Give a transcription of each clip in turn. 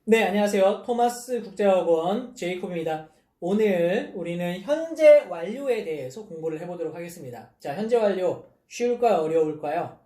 네, 안녕하세요. 토마스 국제학원 제이콥입니다. 오늘 우리는 현재 완료에 대해서 공부를 해보도록 하겠습니다. 자, 현재 완료 쉬울까요? 어려울까요?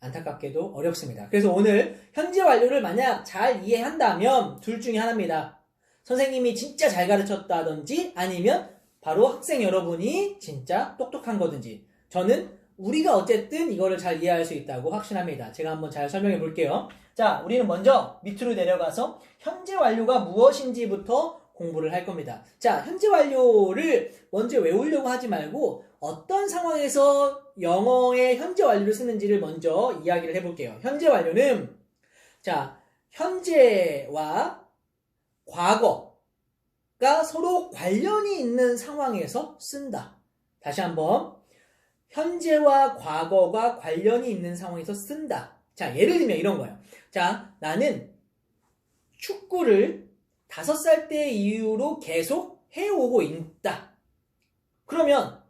안타깝게도 어렵습니다. 그래서 오늘 현재 완료를 만약 잘 이해한다면 둘 중에 하나입니다. 선생님이 진짜 잘 가르쳤다든지 아니면 바로 학생 여러분이 진짜 똑똑한 거든지 저는 우리가 어쨌든 이거를 잘 이해할 수 있다고 확신합니다. 제가 한번 잘 설명해 볼게요. 자, 우리는 먼저 밑으로 내려가서 현재 완료가 무엇인지부터 공부를 할 겁니다. 자, 현재 완료를 먼저 외우려고 하지 말고 어떤 상황에서 영어의 현재 완료를 쓰는지를 먼저 이야기를 해볼게요. 현재 완료는 자, 현재와 과거가 서로 관련이 있는 상황에서 쓴다. 다시 한번 현재와 과거가 관련이 있는 상황에서 쓴다. 자, 예를 들면 이런 거예요. 자, 나는 축구를 5살 때 이후로 계속 해오고 있다. 그러면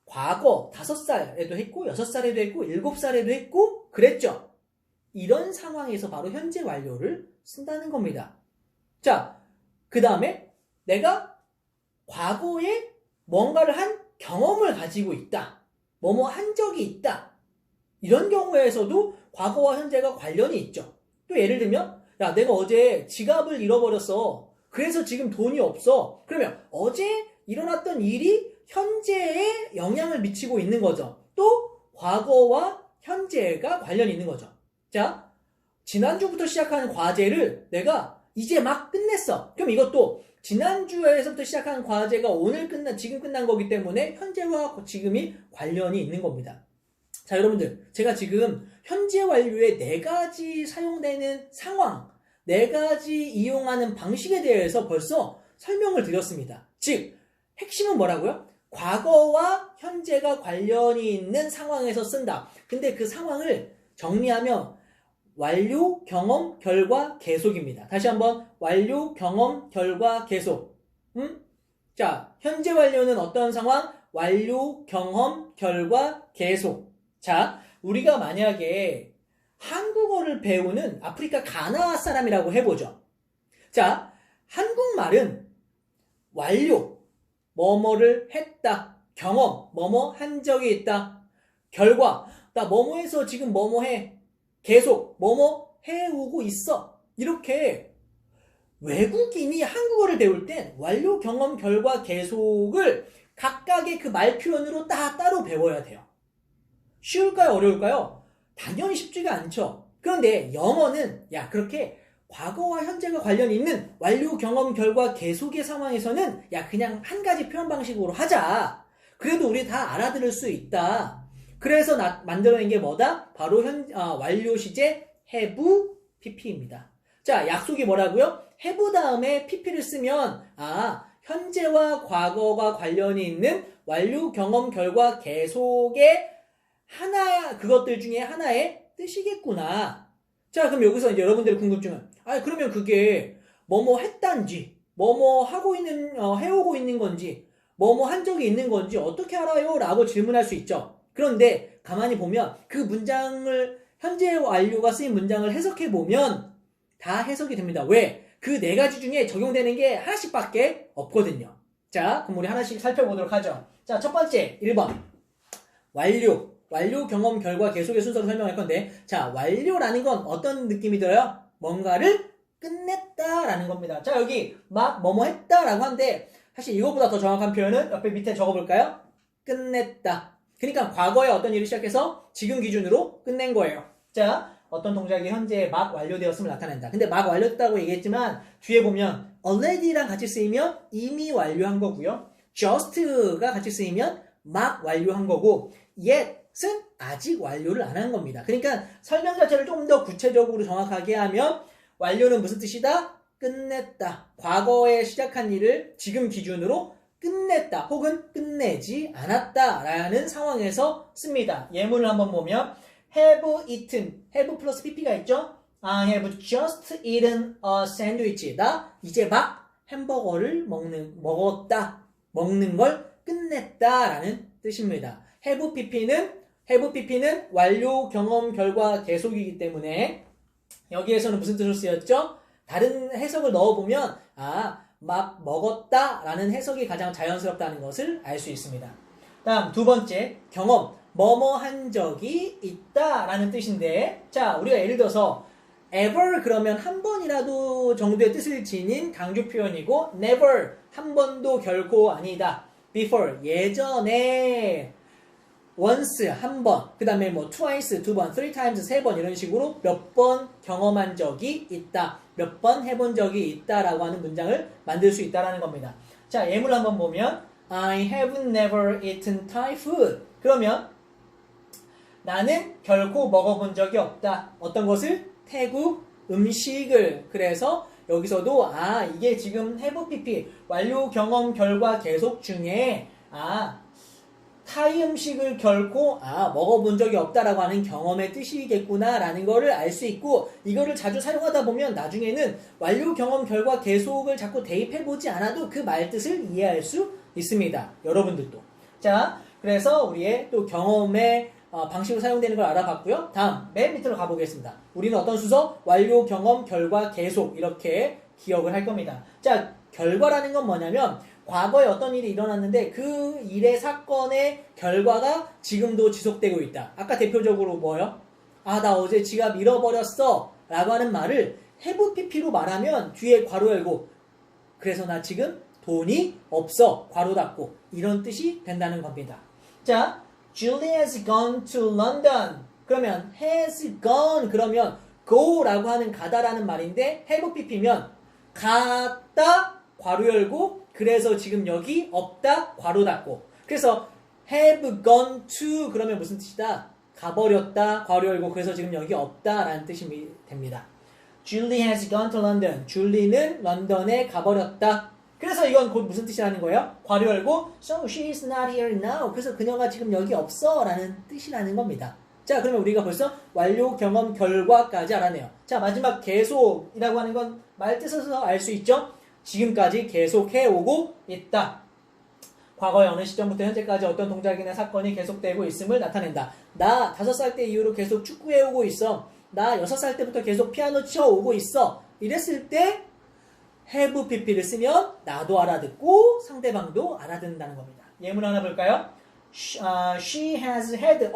과거 5살에도 했고 6살에도 했고 7살에도 했고 그랬죠. 이런 상황에서 바로 현재 완료를 쓴다는 겁니다. 자, 그 다음에 내가 과거에 뭔가를 한 경험을 가지고 있다. 뭐뭐 한 적이 있다. 이런 경우에서도 과거와 현재가 관련이 있죠. 또 예를 들면 야, 내가 어제 지갑을 잃어버렸어. 그래서 지금 돈이 없어. 그러면 어제 일어났던 일이 현재에 영향을 미치고 있는 거죠. 또 과거와 현재가 관련이 있는 거죠. 자, 지난주부터 시작한 과제를 내가 이제 막 끝냈어. 그럼 이것도 지난주에서부터 시작한 과제가 지금 끝난 거기 때문에 현재와 지금이 관련이 있는 겁니다. 자, 여러분들, 제가 지금 현재 완료의 4가지 사용되는 상황, 4가지 이용하는 방식에 대해서 벌써 설명을 드렸습니다. 즉, 핵심은 뭐라고요? 과거와 현재가 관련이 있는 상황에서 쓴다. 근데 그 상황을 정리하면 완료, 경험, 결과, 계속입니다. 다시 한번 완료, 경험, 결과, 계속. 자, 현재 완료는 어떤 상황? 완료, 경험, 결과, 계속. 자, 우리가 만약에 한국어를 배우는 아프리카 가나 사람이라고 해보죠. 자, 한국말은 완료, 뭐뭐를 했다. 경험, 뭐뭐 한 적이 있다. 결과, 나 뭐뭐해서 지금 뭐뭐 해. 계속 뭐뭐 해오고 있어. 이렇게 외국인이 한국어를 배울 땐 완료, 경험, 결과, 계속을 각각의 그 말 표현으로 따로 배워야 돼요. 쉬울까요? 어려울까요? 당연히 쉽지가 않죠. 그런데 영어는 그렇게 과거와 현재가 관련이 있는 완료, 경험, 결과, 계속의 상황에서는 그냥 한 가지 표현 방식으로 하자. 그래도 우리 다 알아들을 수 있다. 그래서 만들어낸 게 뭐다? 바로 완료 시제 have pp입니다. 자, 약속이 뭐라고요? have 다음에 pp를 쓰면 현재와 과거가 관련이 있는 완료, 경험, 결과, 계속의 그것들 중에 하나의 뜻이겠구나. 자, 그럼 여기서 이제 여러분들의 궁금증은 그러면 그게 뭐뭐 했단지, 뭐뭐 해오고 있는 건지, 뭐뭐 한 적이 있는 건지 어떻게 알아요? 라고 질문할 수 있죠. 그런데 가만히 보면 그 문장을 현재 완료가 쓰인 문장을 해석해 보면 다 해석이 됩니다. 왜? 그 4가지 중에 적용되는 게 하나씩밖에 없거든요. 자, 그럼 우리 하나씩 살펴보도록 하죠. 자, 첫 번째 1번 완료, 경험, 결과, 계속의 순서로 설명할 건데 자, 완료라는 건 어떤 느낌이 들어요? 뭔가를 끝냈다라는 겁니다. 자, 여기 막 뭐뭐 했다라고 하는데 사실 이거보다 더 정확한 표현은 옆에 밑에 적어볼까요? 끝냈다. 그러니까 과거에 어떤 일을 시작해서 지금 기준으로 끝낸 거예요. 자, 어떤 동작이 현재 막 완료되었음을 나타낸다. 근데 막 완료됐다고 얘기했지만 뒤에 보면 already랑 같이 쓰이면 이미 완료한 거고요. just가 같이 쓰이면 막 완료한 거고 yet은 아직 완료를 안 한 겁니다. 그러니까 설명 자체를 좀 더 구체적으로 정확하게 하면 완료는 무슨 뜻이다? 끝냈다. 과거에 시작한 일을 지금 기준으로 끝냈다 혹은 끝내지 않았다 라는 상황에서 씁니다. 예문을 한번 보면 have eaten, have 플러스 pp가 있죠? I have just eaten a sandwich. 나 이제 막 햄버거를 먹었다. 먹는 걸 끝냈다 라는 뜻입니다. have pp는 완료, 경험, 결과, 계속이기 때문에 여기에서는 무슨 뜻으로 쓰였죠? 다른 해석을 넣어보면 막 먹었다라는 해석이 가장 자연스럽다는 것을 알 수 있습니다. 다음 두 번째 경험 뭐뭐 한 적이 있다라는 뜻인데 자 우리가 예를 들어서 ever 그러면 한 번이라도 정도의 뜻을 지닌 강조 표현이고 never 한 번도 결코 아니다. before 예전에 once 한 번, 그 다음에 뭐 twice 두 번, three times 세 번 이런 식으로 몇 번 경험한 적이 있다. 몇 번 해본 적이 있다라고 하는 문장을 만들 수 있다라는 겁니다. 자 예문 한번 보면 I have never eaten Thai food. 그러면 나는 결코 먹어본 적이 없다. 어떤 것을? 태국 음식을. 그래서 여기서도 이게 지금 have pp 완료 경험 결과 계속 중에 타이 음식을 결코 먹어본 적이 없다라고 하는 경험의 뜻이겠구나 라는 거를 알 수 있고 이거를 자주 사용하다 보면 나중에는 완료 경험 결과 계속을 자꾸 대입해보지 않아도 그 말 뜻을 이해할 수 있습니다. 여러분들도. 자 그래서 우리의 또 경험의 방식으로 사용되는 걸 알아봤고요. 다음 맨 밑으로 가보겠습니다. 우리는 어떤 순서? 완료 경험 결과 계속 이렇게 기억을 할 겁니다. 자 결과라는 건 뭐냐면 과거에 어떤 일이 일어났는데 그 일의 사건의 결과가 지금도 지속되고 있다. 아까 대표적으로 뭐요? 나 어제 지갑 잃어버렸어 라고 하는 말을 have pp로 말하면 뒤에 괄호 열고 그래서 나 지금 돈이 없어 괄호 닫고 이런 뜻이 된다는 겁니다. 자, Julie has gone to London. 그러면 has gone 그러면 go라고 하는 가다라는 말인데 have pp면 갔다 괄호 열고 그래서 지금 여기 없다 괄호 닫고 그래서 have gone to 그러면 무슨 뜻이다? 가버렸다 괄호 열고 그래서 지금 여기 없다 라는 뜻이 됩니다. Julie has gone to London. 줄리는 런던에 가버렸다. 그래서 이건 곧 무슨 뜻이라는 거예요? 괄호 열고 So she is not here now. 그래서 그녀가 지금 여기 없어 라는 뜻이라는 겁니다. 자 그러면 우리가 벌써 완료 경험 결과까지 알아내요. 자 마지막 계속이라고 하는 건 말 뜻에서 알 수 있죠? 지금까지 계속해오고 있다. 과거의 어느 시점부터 현재까지 어떤 동작이나 사건이 계속되고 있음을 나타낸다. 나 5살 때 이후로 계속 축구해오고 있어. 나 6살 때부터 계속 피아노 치어오고 있어. 이랬을 때 have pp를 쓰면 나도 알아듣고 상대방도 알아듣는다는 겁니다. 예문 하나 볼까요? She has had.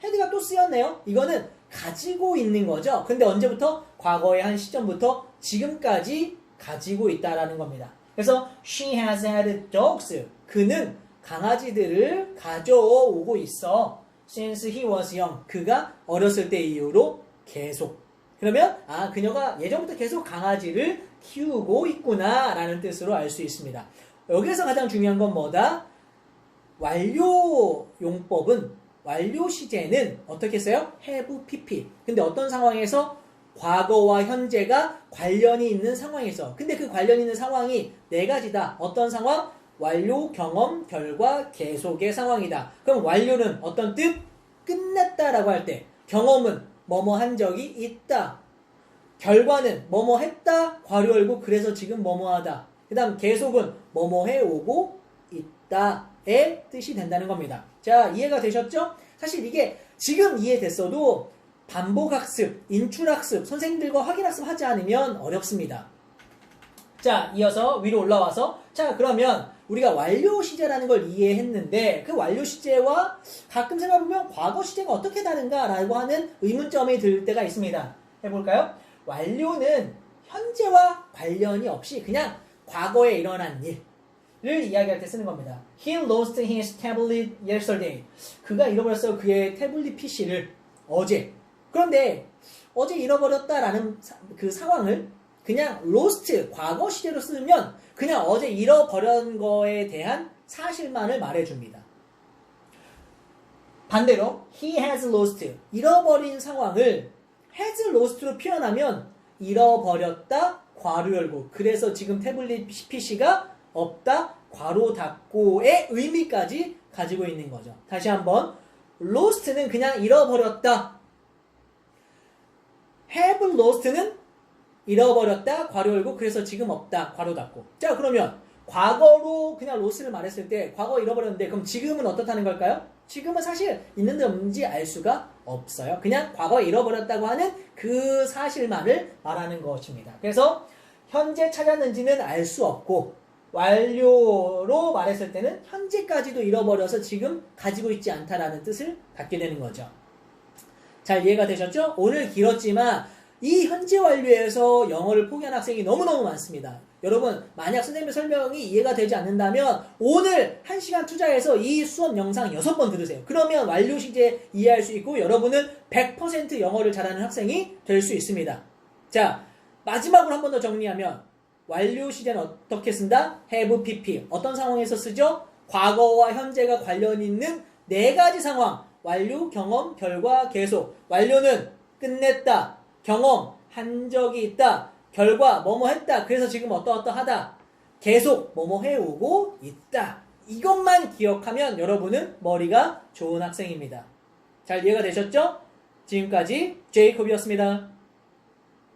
had가 또 쓰였네요. 이거는 가지고 있는 거죠. 근데 언제부터? 과거의 한 시점부터 지금까지 가지고 있다라는 겁니다. 그래서 she has had dogs. 그는 강아지들을 가져오고 있어. Since he was young. 그가 어렸을 때 이후로 계속. 그러면 그녀가 예전부터 계속 강아지를 키우고 있구나 라는 뜻으로 알 수 있습니다. 여기에서 가장 중요한 건 뭐다? 완료 용법은 완료 시제는 어떻게 써요? have pp. 근데 어떤 상황에서? 과거와 현재가 관련이 있는 상황에서. 근데 그 관련 있는 상황이 네 가지다. 어떤 상황? 완료, 경험, 결과, 계속의 상황이다. 그럼 완료는 어떤 뜻? 끝냈다라고 할 때. 경험은 뭐뭐 한 적이 있다. 결과는 뭐뭐 했다. 괄호 열고 그래서 지금 뭐뭐 하다. 그 다음 계속은 뭐뭐 해오고 있다의 뜻이 된다는 겁니다. 자 이해가 되셨죠? 사실 이게 지금 이해됐어도 반복학습, 인출학습, 선생님들과 확인학습 하지 않으면 어렵습니다. 자, 이어서 위로 올라와서 자, 그러면 우리가 완료 시제라는 걸 이해했는데 그 완료 시제와 가끔 생각해보면 과거 시제가 어떻게 다른가라고 하는 의문점이 들 때가 있습니다. 해볼까요? 완료는 현재와 관련이 없이 그냥 과거에 일어난 일을 이야기할 때 쓰는 겁니다. He lost his tablet yesterday. 그가 잃어버렸어요. 그의 태블릿 PC를 어제. 그런데 어제 잃어버렸다라는 그 상황을 그냥 lost 과거 시제로 쓰면 그냥 어제 잃어버린 거에 대한 사실만을 말해줍니다. 반대로 he has lost 잃어버린 상황을 has lost로 표현하면 잃어버렸다 괄호 열고 그래서 지금 태블릿 PC가 없다 괄호 닫고의 의미까지 가지고 있는 거죠. 다시 한번 lost는 그냥 잃어버렸다. have lost는 잃어버렸다 괄호 열고 그래서 지금 없다 괄호 닫고. 자 그러면 과거로 그냥 lost를 말했을 때 과거 잃어버렸는데 그럼 지금은 어떻다는 걸까요? 지금은 사실 있는지 없는지 알 수가 없어요. 그냥 과거에 잃어버렸다고 하는 그 사실만을 말하는 것입니다. 그래서 현재 찾았는지는 알 수 없고 완료로 말했을 때는 현재까지도 잃어버려서 지금 가지고 있지 않다라는 뜻을 갖게 되는 거죠. 잘 이해가 되셨죠? 오늘 길었지만 이 현재 완료에서 영어를 포기한 학생이 너무너무 많습니다. 여러분, 만약 선생님의 설명이 이해가 되지 않는다면 오늘 1시간 투자해서 이 수업 영상 6번 들으세요. 그러면 완료 시제 이해할 수 있고 여러분은 100% 영어를 잘하는 학생이 될 수 있습니다. 자, 마지막으로 한 번 더 정리하면 완료 시제는 어떻게 쓴다? have pp. 어떤 상황에서 쓰죠? 과거와 현재가 관련 있는 4가지 상황. 완료, 경험, 결과, 계속. 완료는 끝냈다. 경험, 한 적이 있다. 결과, 뭐뭐 했다. 그래서 지금 어떠어떠하다. 계속 뭐뭐 해오고 있다. 이것만 기억하면 여러분은 머리가 좋은 학생입니다. 잘 이해가 되셨죠? 지금까지 제이콥이었습니다.